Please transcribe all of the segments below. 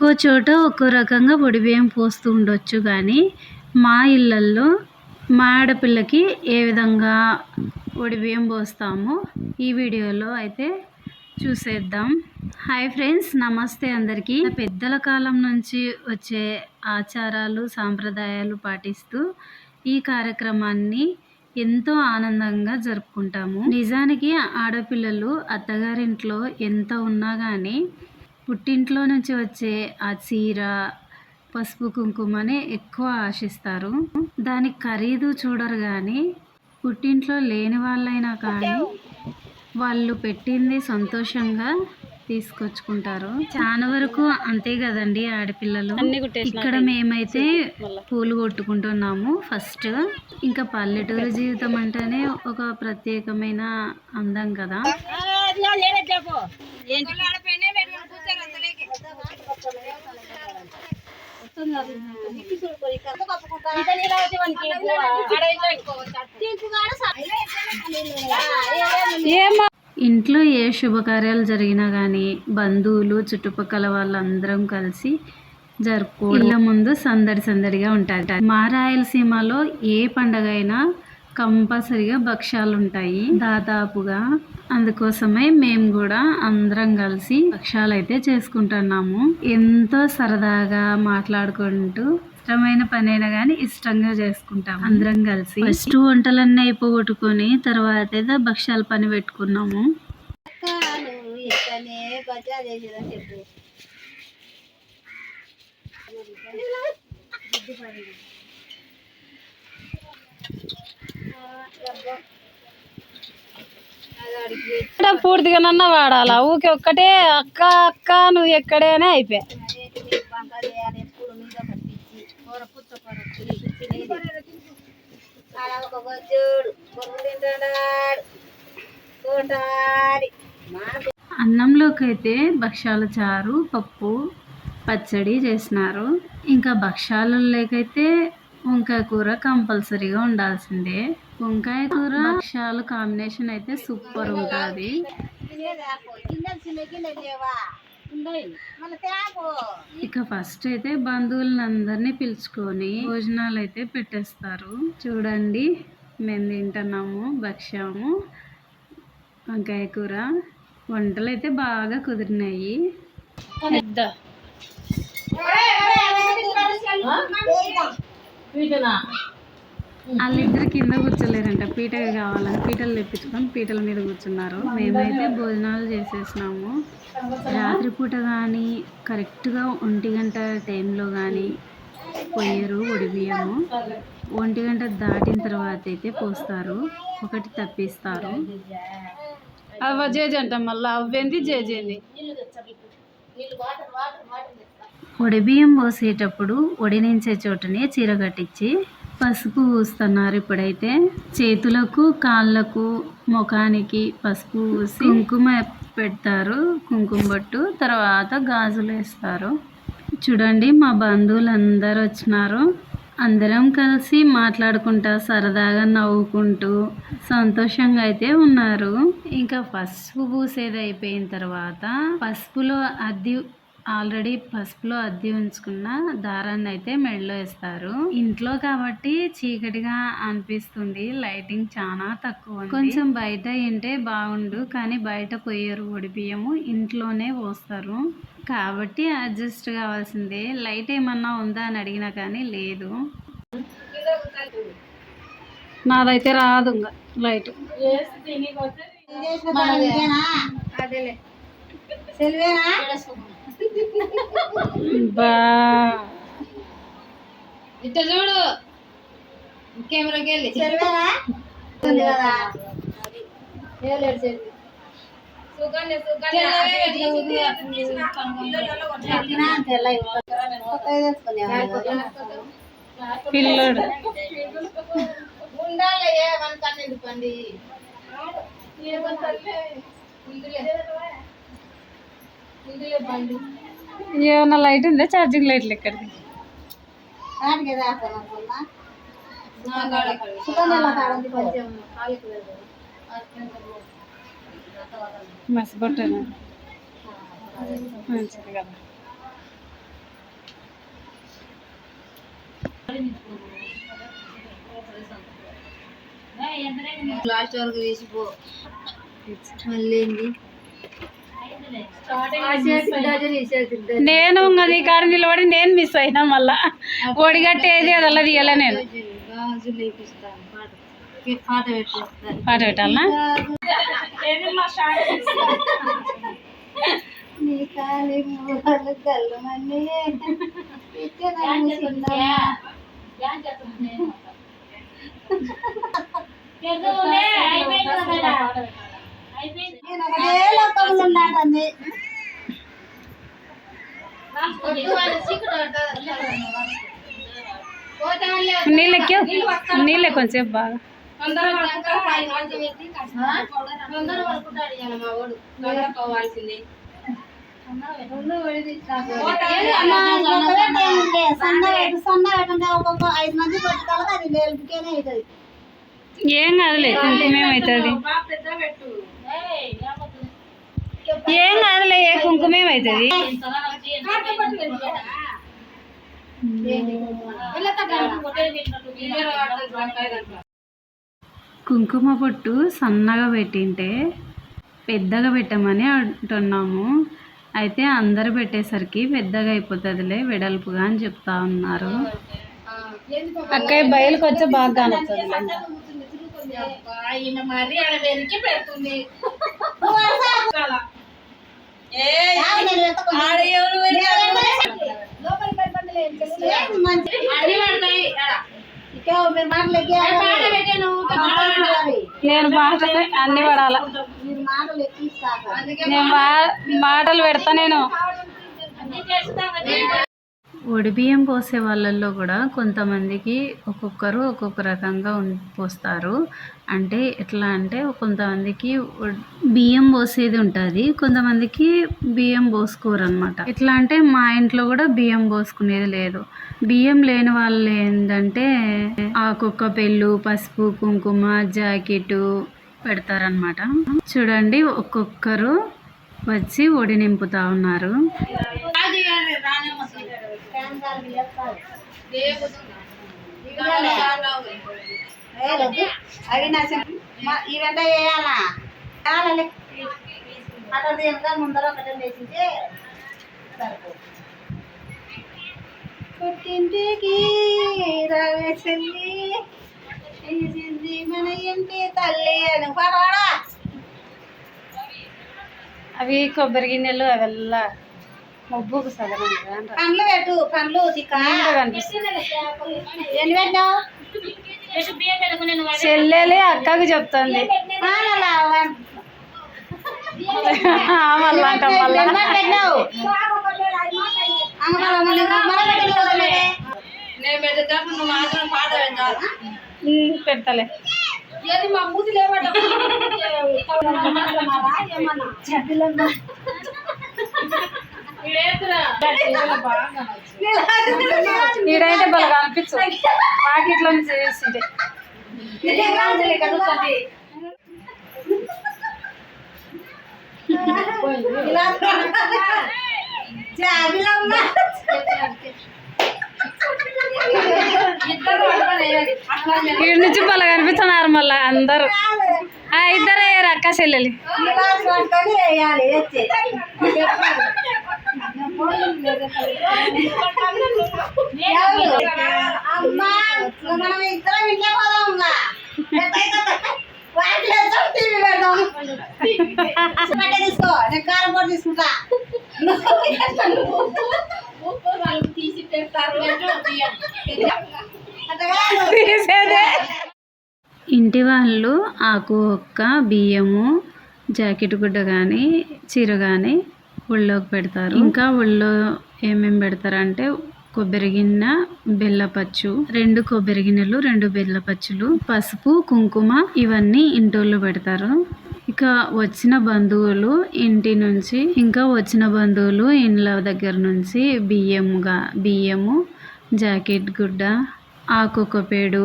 ఒక్కో చోట ఒక్కో రకంగా బియ్యం పోస్తూ ఉండొచ్చు, కానీ మా ఇళ్ళల్లో మా ఆడపిల్లకి ఏ విధంగా బియ్యం పోస్తామో ఈ వీడియోలో అయితే చూసేద్దాం. హాయ్ ఫ్రెండ్స్, నమస్తే అందరికీ. పెద్దల కాలం నుంచి వచ్చే ఆచారాలు సాంప్రదాయాలు పాటిస్తూ ఈ కార్యక్రమాన్ని ఎంతో ఆనందంగా జరుపుకుంటాము. నిజానికి ఆడపిల్లలు అత్తగారింట్లో ఎంత ఉన్నా కానీ పుట్టింట్లో నుంచి వచ్చే ఆ చీర పసుపు కుంకుమనే ఎక్కువ ఆశిస్తారు. దాని ఖరీదు చూడరు, కానీ పుట్టింట్లో లేని వాళ్ళైనా కానీ వాళ్ళు పెట్టింది సంతోషంగా తీసుకొచ్చుకుంటారు. చాలా వరకు అంతే కదండి ఆడపిల్లలు. ఇక్కడ మేమైతే పూలు కొట్టుకుంటున్నాము ఫస్ట్. ఇంకా పల్లెటూరు జీవితం అంటేనే ఒక ప్రత్యేకమైన అందం కదా. ఇంట్లో ఏ శుభకార్యాలు జరిగినా కానీ బంధువులు చుట్టుపక్కల వాళ్ళందరం కలిసి ఇళ్ళ ముందు సందడి సందడిగా ఉంటాయి. మా రాయలసీమలో ఏ పండగ అయినా కంపల్సరిగా భక్ష్యాలు ఉంటాయి దాదాపుగా. అందుకోసమే మేము కూడా అందరం కలిసి భక్ష్యాలు అయితే చేసుకుంటున్నాము. ఎంతో సరదాగా మాట్లాడుకుంటూ ఇష్టమైన పనైనా కానీ ఇష్టంగా చేసుకుంటాం అందరం కలిసి. ఫస్ట్ వంటలన్నీ అయిపోగొట్టుకొని తర్వాత అయితే భక్ష్యాల పని పెట్టుకున్నాము. పూర్తిగానన్నా వాడాలా, ఊకే ఒక్కటే అక్క అక్క నువ్వు ఎక్కడైనా అయిపోయా. అన్నంలోకి అయితే భక్ష్యాల చారు పప్పు పచ్చడి చేసినారు. ఇంకా భక్ష్యాలలోకైతే వంకాయ కూర కంపల్సరీగా ఉండాల్సిందే. వంకాయ కూర భక్ష్యాలు కాంబినేషన్ అయితే సూపర్ ఉంటుంది. ఇక ఫస్ట్ అయితే బంధువులను అందరినీ పిలుచుకొని భోజనాలు అయితే పెట్టేస్తారు. చూడండి, మేము తింటున్నాము భక్ష్యము వంకాయ కూర. వంటలు అయితే బాగా కుదిరినాయి. వాళ్ళిద్దరు కింద కూర్చోలేరంట, పీటలు కావాలని పీటలు తెప్పించుకొని పీటల మీద కూర్చున్నారు. మేమైతే భోజనాలు చేసేసినాము. రాత్రిపూట కానీ కరెక్ట్గా 1 గంట టైంలో కానీ పోయారు బియ్యము. 1 గంట దాటిన తర్వాత అయితే పోస్తారు, ఒకటి తప్పిస్తారు. అవ్వ జేజి అంట, మళ్ళీ అవ్వేంది జేజేంది. బియ్యం పోసేటప్పుడు వడినించే చోటనే చీర కట్టించి పసుపు పూస్తున్నారు. ఇప్పుడైతే చేతులకు కాళ్ళకు ముఖానికి పసుపు పూసి కుంకుమ పెడతారు, కుంకుమ బొట్టు. తర్వాత గాజులు వేస్తారు. చూడండి, మా బంధువులు అందరు వచ్చినారు. అందరం కలిసి మాట్లాడుకుంటా సరదాగా నవ్వుకుంటూ సంతోషంగా అయితే ఉన్నారు. ఇంకా పసుపు పూసేది అయిపోయిన తర్వాత పసుపులో అద్ది ఉంచుకున్న దారాన్ని అయితే మెడలో వేస్తారు. ఇంట్లో కాబట్టి చీకటిగా అనిపిస్తుంది, లైటింగ్ చాలా తక్కువ. కొంచెం బయట ఏంటే బాగుండు, కానీ బయట పోయారు బియ్యము, ఇంట్లోనే పోస్తారు కాబట్టి అడ్జస్ట్ కావాల్సిందే. లైట్ ఏమన్నా ఉందా అని అడిగినా కానీ లేదు. నాదైతే రాదు లైట్. బా ఇట్లా చూడు, కెమెరాకి వెళ్ళి పిల్లడు ఉండాలయ్యా మన కన్ను ఎందుకండి. ఏమన్నా లైట్ ఉందా? ఛార్జింగ్ లైట్లు ఎక్కడిది? మసిబొట్టనా మంచిది కదా. లాస్ట్ వరకు తీసిపో మళ్ళీ నేను అది కాడ నిలబడి నేను మిస్ అయినా మళ్ళా ఒడిగట్టేది అది అలా తీయాల నేను పాట పెట్టాలనా నీళ్ళే కొంచెం బాగా ఏం కాదులే కుంకుమేమవుతుంది ఏం కాదులే కుంకుమేమవుతుంది కుంకుమ పొట్టు సన్నగా పెట్టింటే పెద్దగా పెట్టమని అంటున్నాము. అయితే అందరు పెట్టేసరికి పెద్దగా అయిపోతుందిలే వెడల్పుగా అని చెప్తా ఉన్నారు. అక్కయ్య బయలుకి వచ్చే బాగా కానొస్తుంది. నేను మాటలు అన్ని పడాల నేను మాటలు పెడతా. నేను ఒడిబియ్యం పోసే వాళ్ళల్లో కూడా కొంతమందికి ఒక్కొక్కరు ఒక్కొక్క రకంగా పోస్తారు. అంటే ఎట్లా అంటే కొంతమందికి బియ్యం పోసేది ఉంటుంది, కొంతమందికి బియ్యం పోసుకోరు అనమాట. ఎట్లా అంటే మా ఇంట్లో కూడా బియ్యం పోసుకునేది లేదు. బియ్యం లేని వాళ్ళు ఏంటంటే ఆకొక్క పెళ్ళు, పసుపు, కుంకుమ, జాకెట్ పెడతారనమాట. చూడండి ఒక్కొక్కరు వచ్చి ఒడి నింపుతా ఉన్నారు. ఇవంట వేయాలా అక్కడ ముందర ఒకటే వేసింటే సరిపో. పుట్టింటికి రావేసింది మన ఇంటి తల్లి అని పాడవాడా. అవి కొబ్బరి గిన్నెలు అవెల్లా మబ్బుకు సగం పండ్లు పెట్టు, పండ్లు చెల్లెలే అక్కకు చెప్తుంది. పెడతలే మా మూతి లేవట ఈడైతే బాగా అనిపించు వాకిట్లో చేసింటే వీడి నుంచి బాగా కనిపిస్తున్నారు మళ్ళా అందరూ. ఇద్దరు అయ్యారు అక్క చెల్లెలి. మనం ఇద్దరం ఇంట్లో పోదాం, తీసుకో నేను కారం పొడి తీసుకుంటా. తీసి పెడతారు. ఇంటి వాళ్ళు ఆకు ఒక్క బియ్యము, జాకెట్ గుడ్డ కానీ చీర కానీ ఒళ్ళోకి పెడతారు. ఇంకా ఒళ్ళో ఏమేమి పెడతారంటే కొబ్బరి గిన్నె, బెల్లపచ్చు, 2 కొబ్బరి గిన్నెలు, 2 బెల్లపచ్చులు, పసుపు, కుంకుమ ఇవన్నీ ఇంటోళ్ళు పెడతారు. ఇక వచ్చిన బంధువులు ఇండ్ల దగ్గర నుంచి బియ్యము, జాకెట్ గుడ్డ, ఆకొక పేడు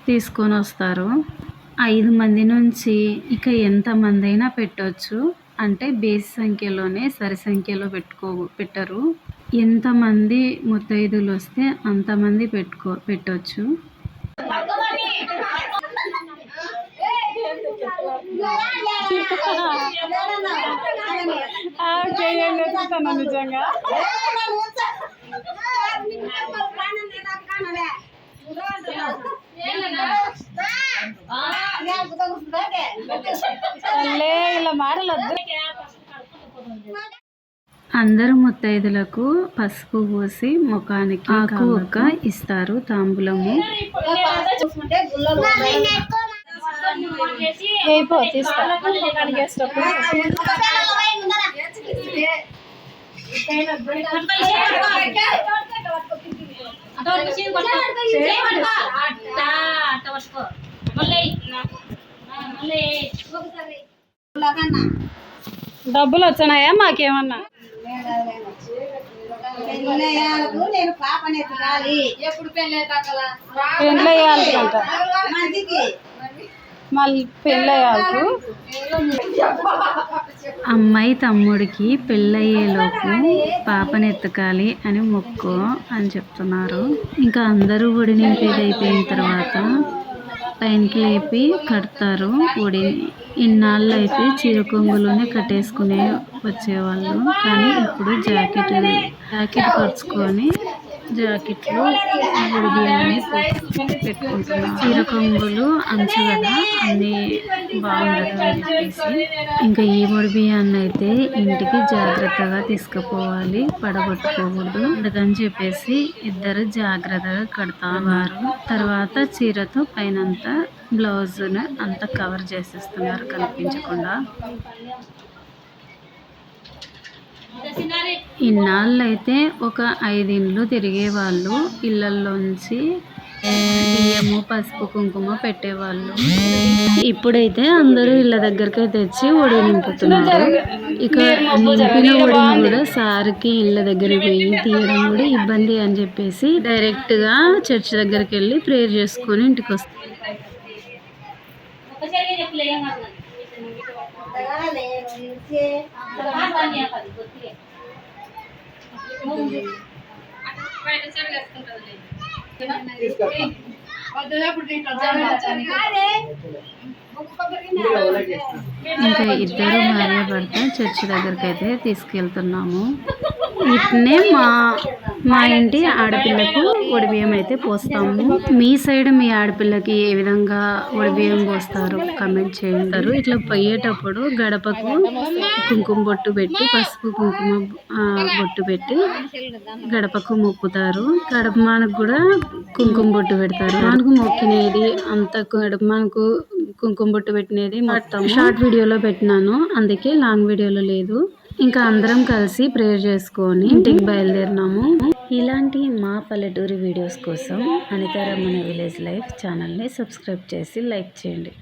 తీసుకొని వస్తారు. 5 మంది నుంచి ఇక ఎంతమంది అయినా పెట్టవచ్చు. అంటే బేసి సంఖ్యలోనే సరి సంఖ్యలో పెట్టరు. ఎంతమంది ముత్తైదులు వస్తే అంతమంది పెట్టొచ్చు. నిజంగా ఇలా మాటలు అందరు ముత్తైదులకు పసుపు పూసి ముఖానికి ఆకు ఒక్క ఇస్తారు తాంబూలము. డబ్బులు వచ్చినాయా మాకేమన్నా? నేను పాపని ఎత్తుకాలి. ఎప్పుడు పెళ్ళి పెళ్ళయ్యాలంట, మళ్ళీ పెళ్ళయ్యాలకు అమ్మాయి తమ్ముడికి పెళ్ళయ్యేలోపు పాపని ఎత్తుకాలి అని మొక్కు అని చెప్తున్నారు. ఇంకా అందరూ ఒడి నింపేది అయిపోయిన తర్వాత పైనకి లేపి కడతారు ఒడిని. ఇన్నాళ్ళు అయితే చీర కొంగులోనే కట్టేసుకునే వచ్చేవాళ్ళు, కానీ ఇప్పుడు జాకెట్ పరుచుకొని జాకెట్లు ఒడి బియ్యాన్ని పెట్టుకుంటున్నారు. చీర కొంగులు అంచు కదా అన్నీ బాగుండదు అని చెప్పేసి ఇంకా ఈ ఒడి బియ్యాన్ని అయితే ఇంటికి జాగ్రత్తగా తీసుకుపోవాలి, పడగొట్టుకోకూడదు. అందుకని చెప్పేసి ఇద్దరు జాగ్రత్తగా కడతారు. తర్వాత చీరతో పైనంతా బ్లౌజ్ను అంతా కవర్ చేసేస్తున్నారు కనిపించకుండా. ఇన్నాళ్ళు అయితే ఒక 5 ఇండ్లు తిరిగేవాళ్ళు, ఇళ్ళల్లోంచి బియ్యము పసుపు కుంకుమ పెట్టేవాళ్ళు. ఇప్పుడైతే అందరూ ఇళ్ళ దగ్గరకే తెచ్చి ఒడి నింపుతున్నారు. ఇక నింపిన ఒడిని కూడా సార్కి ఇళ్ళ దగ్గరికి పోయి తీయడం కూడా ఇబ్బంది అని చెప్పేసి డైరెక్ట్గా చర్చ్ దగ్గరికి వెళ్ళి ప్రేయర్ చేసుకొని ఇంటికి వస్తారు. ఇంకా ఇద్దరు భార్య భర్త చర్చి దగ్గరికి అయితే తీసుకెళ్తున్నాము. ఇట్నే మా ఇంటి ఆడపిల్లకు ఒడిబియ్యం అయితే పోస్తాము. మీ సైడ్ మీ ఆడపిల్లకి ఏ విధంగా ఒడిబియ్యం పోస్తారు కమెంట్ చేయండి. ఇట్లా పోయేటప్పుడు గడపకు కుంకుమ బొట్టు పెట్టి పసుపు కుంకుమ బొట్టు పెట్టి గడపకు మొక్కుతారు. గడపమానకు కూడా కుంకుమ బొట్టు పెడతారు. మనకు మొక్కినది అంత గడపమానకు కుంకుమ బొట్టు పెట్టినది మొత్తం షార్ట్ వీడియోలో పెట్టినాను, అందుకే లాంగ్ వీడియోలో లేదు. ఇంకా అందరం కలిసి ప్రేయర్ చేసుకొని ఇంటికి బయలుదేరినాము. ఇలాంటి మా పల్లెటూరి వీడియోస్ కోసం అనితా రమణ విలేజ్ లైఫ్ ఛానల్ని సబ్స్క్రైబ్ చేసి లైక్ చేయండి.